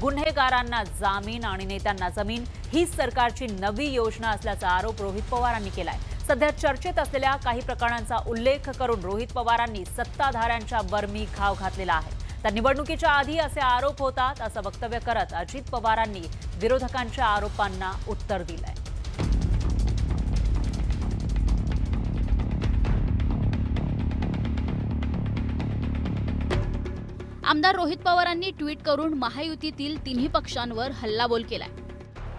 गुन्हेगारांना जामीन आणि नेत्यांना जमीन हीच सरकारची नवी योजना असल्याचा आरोप रोहित पवारांनी केलाय। सध्या चर्चेत असलेल्या काही प्रकरणांचा उल्लेख करून रोहित पवारांनी सत्ताधाऱ्यांच्या बरमी घाव घातलेला आहे। तर निवडणुकीच्या आधी असे आरोप होतात असं वक्तव्य करत अजित पवारांनी विरोधकांच्या आरोपांना उत्तर दिलंय। आमदार रोहित पवारांनी ट्विट करून महायुतीतील तिन्ही पक्षांवर हल्लाबोल केलाय।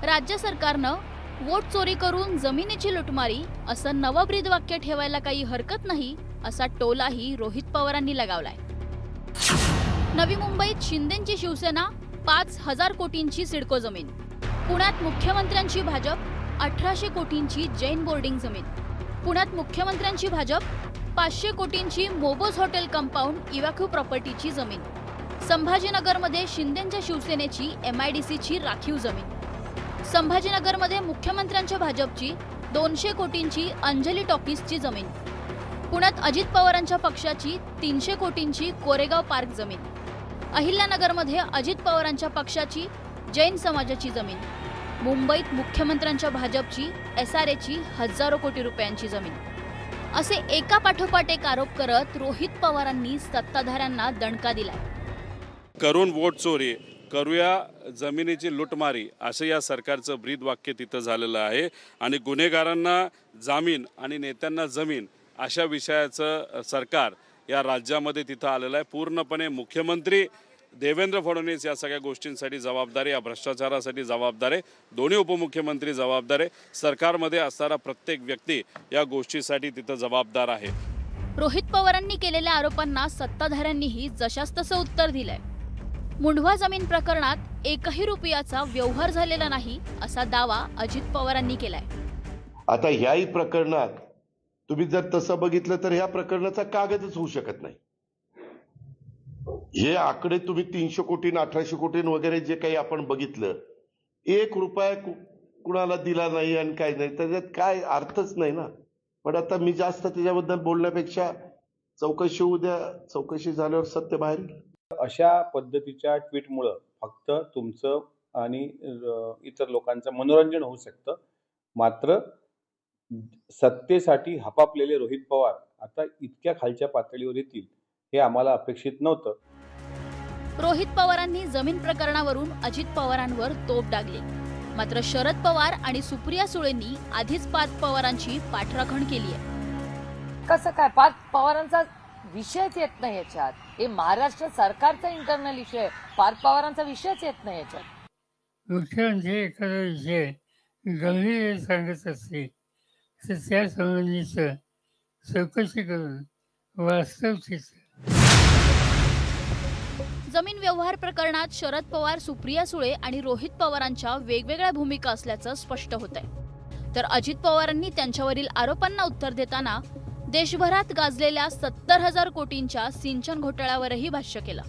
राज्य सरकारनं वोट चोरी करून जमिनीची लुटमारी असं नवब्रीद वाक्य ठेवायला काही हरकत नाही असा टोलाही रोहित पवारांनी लगावलाय। नवी मुंबईत शिंदेंची शिवसेना 5,000 कोटींची सिडको जमीन, पुण्यात मुख्यमंत्र्यांची भाजप 1800 कोटींची जैन बोर्डिंग जमीन, पुण्यात मुख्यमंत्र्यांची भाजप 500 कोटींची मोबोज हॉटेल कंपाऊंड इव्हॅक्यू प्रॉपर्टीची जमीन, संभाजीनगरमध्ये शिंदेंच्या शिवसेनेची MIDCची राखीव जमीन, संभाजीनगरमध्ये मुख्यमंत्र्यांच्या भाजपची 200 कोटींची अंजली टॉकीजची जमीन, पुण्यात अजित पवारांच्या पक्षाची 300 कोटींची कोरेगाव पार्क जमीन, अहिल्यानगरमध्ये अजित पवारांच्या पक्षाची जैन समाजाची जमीन, मुंबईत मुख्यमंत्र्यांच्या भाजपची SRAची हजारो कोटी रुपयांची जमीन असे एकापाठोपाठ एक आरोप करत रोहित पवारांनी सत्ताधाऱ्यांना दणका दिलाय। करून वोट चोरी करूया जमिनीची लुटमारी असं या सरकारचं ब्रीद वाक्य तिथं झालेलं आहे आणि गुन्हेगारांना जामीन आणि नेत्यांना जमीन अशा विषयाचं सरकार या राज्यामध्ये तिथं आलेलं आहे। पूर्णपणे मुख्यमंत्री देवेंद्र फडणवीस या सगळ्या गोष्टींसाठी जबाबदार आहे, या भ्रष्टाचारासाठी जबाबदार आहे, दोन्ही उपमुख्यमंत्री जबाबदार आहे, सरकारमध्ये असणारा प्रत्येक व्यक्ती या गोष्टीसाठी तिथं जबाबदार आहे। रोहित पवारांनी केलेल्या आरोपांना सत्ताधाऱ्यांनीही जशास तसं उत्तर दिलंय। मुंढवा जमीन प्रकरणात एकही रुपयाचा व्यवहार झालेला नाही असा दावा अजित पवारांनी केलाय। आता ह्याही प्रकरणात तुम्ही जर तसं बघितलं तर ह्या प्रकरणाचा कागदच होऊ शकत नाही। हे आकडे तुम्ही 300 कोटी 1800 कोटी वगैरे जे काही आपण बघितलं, 1 रुपया कुणाला दिला नाही आणि काय नाही, त्याच्यात काय अर्थच नाही ना। पण आता मी जास्त त्याच्याबद्दल बोलण्यापेक्षा चौकशी उद्या चौकशी झाल्यावर सत्य बाहेर येईल। अशा पद्धतीच्या ट्विटमुळे फक्त तुमचं आणि इतर लोकांचं मनोरंजन होऊ शकतं, मात्र सत्तेसाठी हपापलेले रोहित पवार आता इतक्या खालच्या पातळीवर येतील हे आम्हाला अपेक्षित नव्हतं। रोहित पवारांनी जमीन प्रकरणावरून अजित पवारांवर तोफ डागली, मात्र शरद पवार आणि सुप्रिया सुळेंनी आधीच पार्थ पवारांची पाठराखण केली आहे। कसं काय पार्थ पवारांचा विषयच येत नाही याच्यात, हे महाराष्ट्र सरकारचा इंटरनल विषय, पार्थ पवारांचा विषयच येत नाही याच्यात। मुख्यमंत्री एखादा विषय गंभीर सांगत असते तर त्या संबंधीचं चौकशी करून वास्तव जमीन व्यवहार प्रकरणात शरद पवार, सुप्रिया सुळे आणि रोहित पवारांच्या वेगवेगळ्या भूमिका असल्याचं स्पष्ट होतंय। तर अजित पवारांनी त्यांच्यावरील आरोपांना उत्तर देताना देशभरात गाजलेल्या 70,000 कोटींच्या सिंचन घोटाळ्यावरही भाष्य केलं।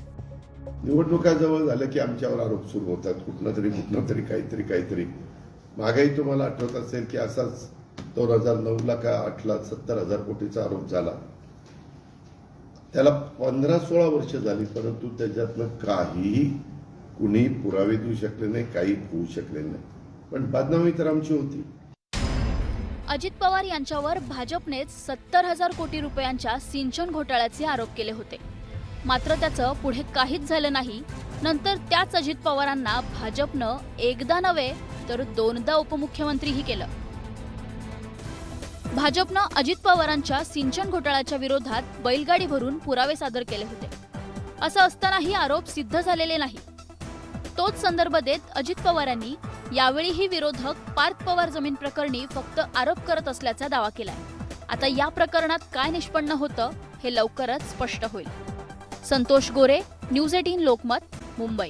निवडणुका जवळ झाल्या की आमच्यावर आरोप सुरू होतात, कुठनं तरी काहीतरी। मागेही तुम्हाला आठवत असेल की असाच 2009ला का 8ला 70,000 कोटीचा आरोप झाला। त्याला 15-16 वर्ष झाली, परंतु त्याच्यातनं काहीही कुणी पुरावे देऊ शकले नाही, काही होऊ शकले नाही, पण बदनामी तर आमची होती। अजित पवार यांच्यावर भाजपनेच 70,000 कोटी रुपयांच्या सिंचन घोटाळ्याचे आरोप केले होते, मात्र त्याचं पुढे काहीच झालं नाही। नंतर त्याच अजित पवारांना भाजपनं एकदा नव्हे तर 2दा उपमुख्यमंत्रीही केलं। भाजपनं अजित पवारांच्या सिंचन घोटाळ्याच्या विरोधात बैलगाडी भरून पुरावे सादर केले होते। असं असतानाही आरोप सिद्ध झालेले नाही। तोच संदर्भ देत अजित पवारांनी यावेळीही विरोधक पार्थ पवार जमीन प्रकरणी फक्त आरोप करत असल्याचा दावा केलाय। आता या प्रकरणात काय निष्पन्न होतं हे लवकरच स्पष्ट होईल। संतोष गोरे, न्यूज 18 लोकमत, मुंबई।